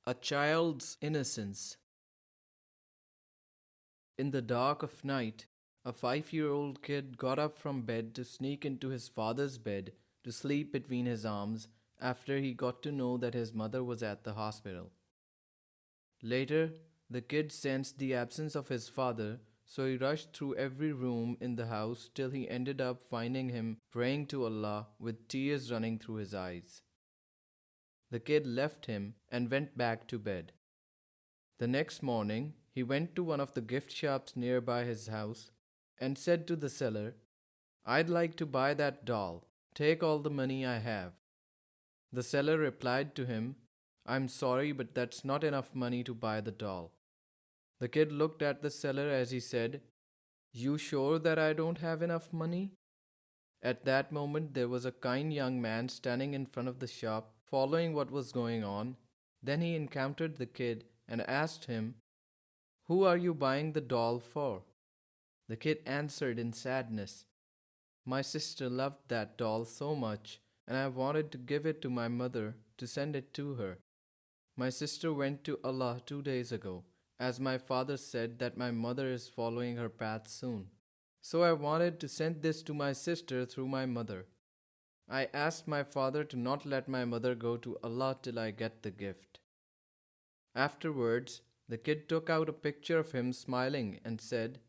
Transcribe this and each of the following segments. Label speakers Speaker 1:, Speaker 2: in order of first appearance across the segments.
Speaker 1: A child's innocence. In the dark of night, a 5-year-old kid got up from bed to sneak into his father's bed to sleep between his arms after he got to know that his mother was at the hospital. Later, the kid sensed the absence of his father, so he rushed through every room in the house till he ended up finding him praying to Allah with tears running through his eyes. The kid left him and went back to bed. The next morning, he went to one of the gift shops nearby his house and said to the seller, "I'd like to buy that doll. Take all the money I have." The seller replied to him, "I'm sorry, but that's not enough money to buy the doll." The kid looked at the seller as he said, "You sure that I don't have enough money?" At that moment, there was a kind young man standing in front of the shop, following what was going on. Then he encountered the kid and asked him, "Who are you buying the doll for?" The kid answered in sadness, "My sister loved that doll so much, and I wanted to give it to my mother to send it to her. My sister went to Allah 2 days ago, as my father said that my mother is following her path soon. So I wanted to send this to my sister through my mother. I asked my father to not let my mother go to Allah till I get the gift." Afterwards, the kid took out a picture of him smiling and said,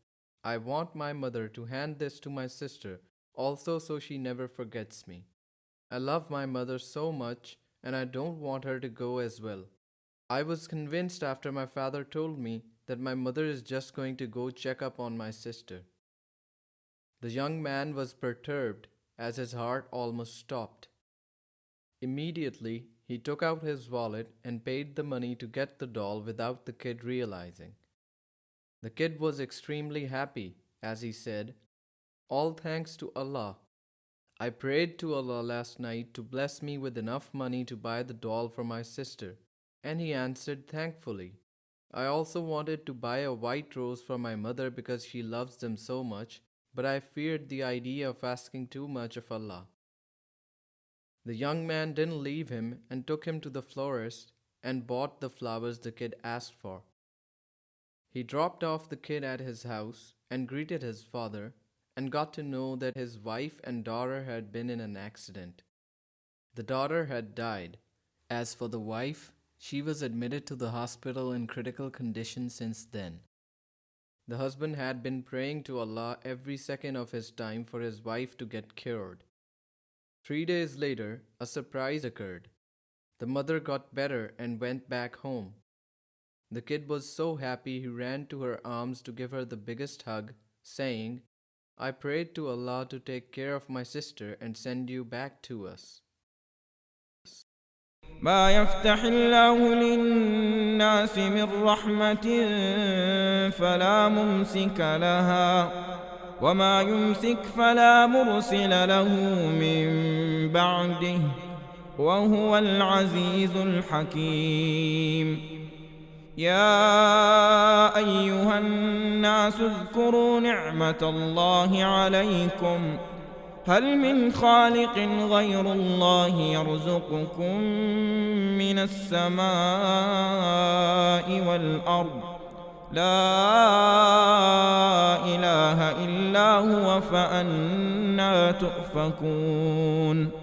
Speaker 1: "I want my mother to hand this to my sister also so she never forgets me. I love my mother so much and I don't want her to go as well. I was convinced after my father told me that my mother is just going to go check up on my sister." The young man was perturbed as his heart almost stopped. Immediately, he took out his wallet and paid the money to get the doll without the kid realizing. The kid was extremely happy as he said, "All thanks to Allah. I prayed to Allah last night to bless me with enough money to buy the doll for my sister, and He answered thankfully. I also wanted to buy a white rose for my mother because she loves them so much, but I feared the idea of asking too much of Allah." The young man didn't leave him and took him to the florist and bought the flowers the kid asked for. He dropped off the kid at his house and greeted his father and got to know that his wife and daughter had been in an accident. The daughter had died. As for the wife, she was admitted to the hospital in critical condition since then. The husband had been praying to Allah every second of his time for his wife to get cured. 3 days later, a surprise occurred. The mother got better and went back home. The kid was so happy he ran to her arms to give her the biggest hug, saying, "I prayed to Allah to take care of my sister and send you back to us."
Speaker 2: ما يفتح الله للناس من رحمة فلا ممسك لها وما يمسك فلا مرسل له من بعده وهو العزيز الحكيم. يا أيها الناس اذكروا نعمة الله عليكم هل من خالق غير الله يرزقكم من السماء والأرض لا إله إلا هو فأنى تؤفكون.